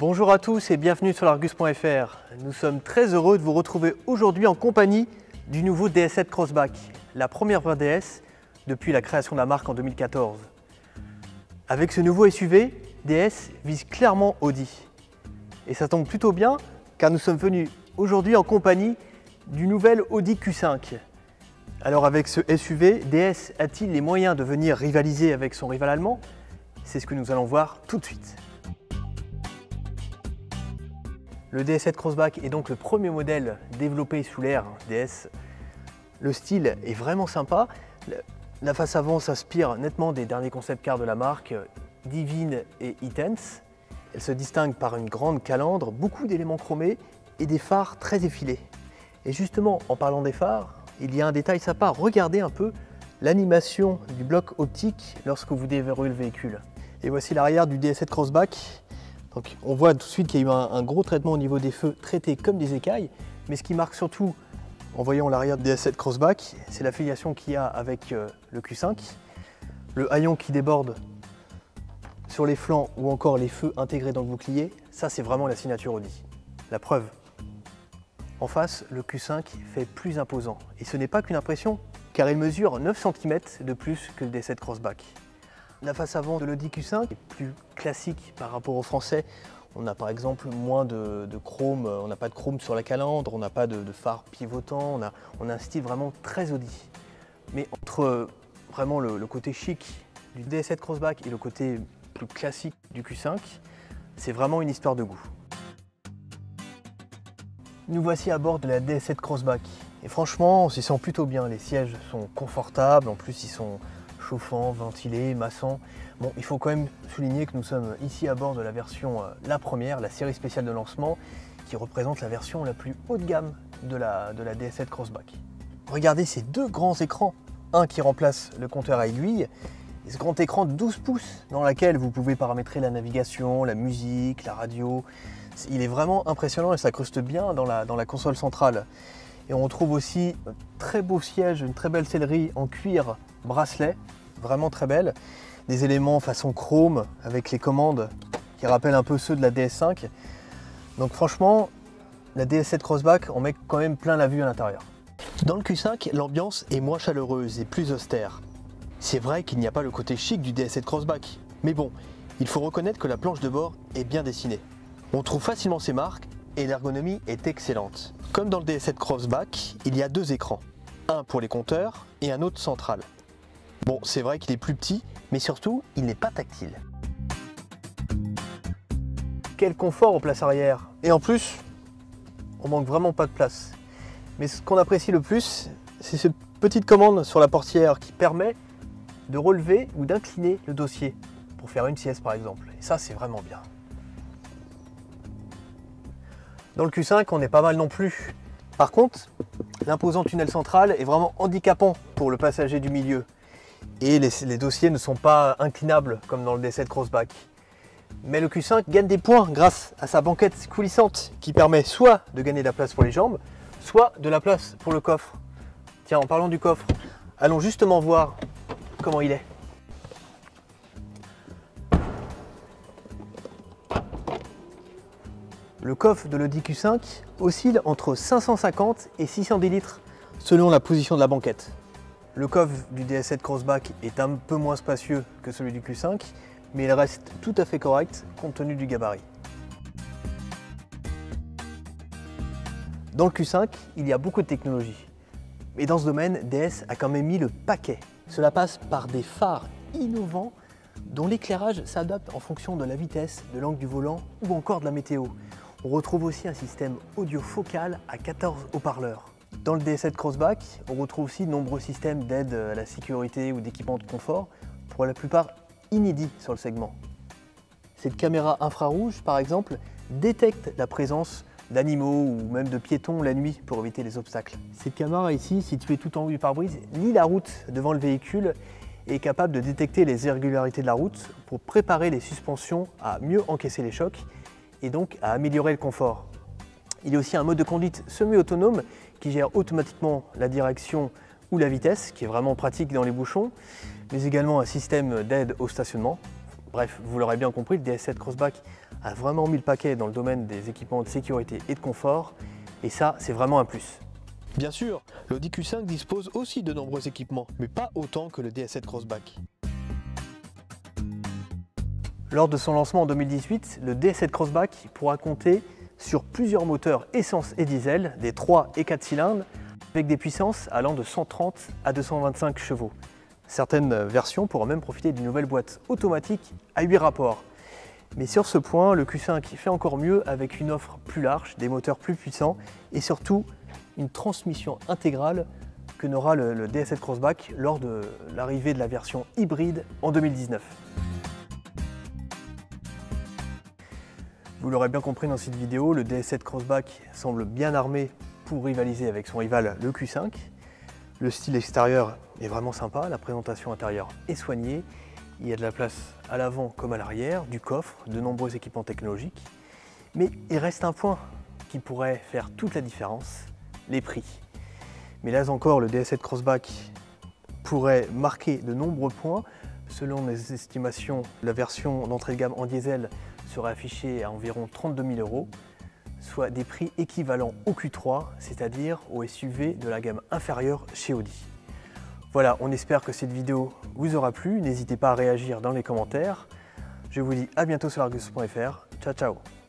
Bonjour à tous et bienvenue sur l'Argus.fr. Nous sommes très heureux de vous retrouver aujourd'hui en compagnie du nouveau DS7 Crossback, la première voie DS depuis la création de la marque en 2014. Avec ce nouveau SUV, DS vise clairement Audi. Et ça tombe plutôt bien car nous sommes venus aujourd'hui en compagnie du nouvel Audi Q5. Alors avec ce SUV, DS a-t-il les moyens de venir rivaliser avec son rival allemand? C'est ce que nous allons voir tout de suite. Le DS7 Crossback est donc le premier modèle développé sous l'ère DS. Le style est vraiment sympa. La face avant s'inspire nettement des derniers concept cars de la marque, Divine et E-Tense. Elle se distingue par une grande calandre, beaucoup d'éléments chromés et des phares très effilés. Et justement, en parlant des phares, il y a un détail sympa. Regardez un peu l'animation du bloc optique lorsque vous déverrouillez le véhicule. Et voici l'arrière du DS7 Crossback. Donc on voit tout de suite qu'il y a eu un gros traitement au niveau des feux traités comme des écailles, mais ce qui marque surtout en voyant l'arrière du DS7 Crossback, c'est l'affiliation qu'il y a avec le Q5, le haillon qui déborde sur les flancs ou encore les feux intégrés dans le bouclier, ça c'est vraiment la signature Audi. La preuve, en face le Q5 fait plus imposant et ce n'est pas qu'une impression car il mesure 9 cm de plus que le DS7 Crossback. La face avant de l'Audi Q5 est plus classique par rapport au français. On a par exemple moins de chrome, on n'a pas de chrome sur la calandre, on n'a pas de phare pivotant, on a un style vraiment très Audi. Mais entre vraiment le côté chic du DS7 Crossback et le côté plus classique du Q5, c'est vraiment une histoire de goût. Nous voici à bord de la DS7 Crossback. Et franchement, on s'y sent plutôt bien. Les sièges sont confortables, en plus ils sont chauffant, ventilé, massant. Bon, il faut quand même souligner que nous sommes ici à bord de la version la première, la série spéciale de lancement, qui représente la version la plus haut de gamme de la DS7 Crossback. Regardez ces deux grands écrans, un qui remplace le compteur à aiguille, et ce grand écran de 12 pouces dans lequel vous pouvez paramétrer la navigation, la musique, la radio. Il est vraiment impressionnant et ça cruste bien dans la console centrale. Et on retrouve aussi un très beau siège, une très belle sellerie en cuir bracelet, vraiment très belle. Des éléments façon chrome avec les commandes qui rappellent un peu ceux de la DS5. Donc franchement, la DS7 Crossback, on met quand même plein la vue à l'intérieur. Dans le Q5, l'ambiance est moins chaleureuse et plus austère. C'est vrai qu'il n'y a pas le côté chic du DS7 Crossback, mais bon, il faut reconnaître que la planche de bord est bien dessinée. On trouve facilement ses marques et l'ergonomie est excellente. Comme dans le DS7 Crossback, il y a deux écrans, un pour les compteurs et un autre central. Bon, c'est vrai qu'il est plus petit, mais surtout, il n'est pas tactile. Quel confort aux places arrière! Et en plus, on manque vraiment pas de place. Mais ce qu'on apprécie le plus, c'est cette petite commande sur la portière qui permet de relever ou d'incliner le dossier pour faire une sieste par exemple. Et ça, c'est vraiment bien. Dans le Q5, on est pas mal non plus. Par contre, l'imposant tunnel central est vraiment handicapant pour le passager du milieu. Et les dossiers ne sont pas inclinables comme dans le DS7 Crossback. Mais le Q5 gagne des points grâce à sa banquette coulissante qui permet soit de gagner de la place pour les jambes, soit de la place pour le coffre. Tiens, en parlant du coffre, allons justement voir comment il est. Le coffre de l'Audi Q5 oscille entre 550 et 610 litres selon la position de la banquette. Le coffre du DS7 Crossback est un peu moins spacieux que celui du Q5, mais il reste tout à fait correct compte tenu du gabarit. Dans le Q5, il y a beaucoup de technologie. Et dans ce domaine, DS a quand même mis le paquet. Cela passe par des phares innovants dont l'éclairage s'adapte en fonction de la vitesse, de l'angle du volant ou encore de la météo. On retrouve aussi un système audio focal à 14 haut-parleurs. Dans le DS7 Crossback, on retrouve aussi de nombreux systèmes d'aide à la sécurité ou d'équipement de confort, pour la plupart inédits sur le segment. Cette caméra infrarouge, par exemple, détecte la présence d'animaux ou même de piétons la nuit pour éviter les obstacles. Cette caméra ici, située tout en haut du pare-brise, lit la route devant le véhicule et est capable de détecter les irrégularités de la route pour préparer les suspensions à mieux encaisser les chocs et donc à améliorer le confort. Il y a aussi un mode de conduite semi-autonome qui gère automatiquement la direction ou la vitesse, qui est vraiment pratique dans les bouchons, mais également un système d'aide au stationnement. Bref, vous l'aurez bien compris, le DS7 Crossback a vraiment mis le paquet dans le domaine des équipements de sécurité et de confort, et ça, c'est vraiment un plus. Bien sûr, l'Audi Q5 dispose aussi de nombreux équipements, mais pas autant que le DS7 Crossback. Lors de son lancement en 2018, le DS7 Crossback pourra compter sur plusieurs moteurs essence et diesel, des 3 et 4 cylindres, avec des puissances allant de 130 à 225 chevaux. Certaines versions pourront même profiter d'une nouvelle boîte automatique à 8 rapports. Mais sur ce point, le Q5 fait encore mieux avec une offre plus large, des moteurs plus puissants et surtout une transmission intégrale que n'aura le DS7 Crossback lors de l'arrivée de la version hybride en 2019. Vous l'aurez bien compris dans cette vidéo, le DS7 Crossback semble bien armé pour rivaliser avec son rival le Q5. Le style extérieur est vraiment sympa, la présentation intérieure est soignée. Il y a de la place à l'avant comme à l'arrière, du coffre, de nombreux équipements technologiques. Mais il reste un point qui pourrait faire toute la différence, les prix. Mais là encore, le DS7 Crossback pourrait marquer de nombreux points. Selon les estimations, la version d'entrée de gamme en diesel serait affichée à environ 32 000 €, soit des prix équivalents au Q3, c'est-à-dire au SUV de la gamme inférieure chez Audi. Voilà, on espère que cette vidéo vous aura plu. N'hésitez pas à réagir dans les commentaires. Je vous dis à bientôt sur Argus.fr. Ciao, ciao!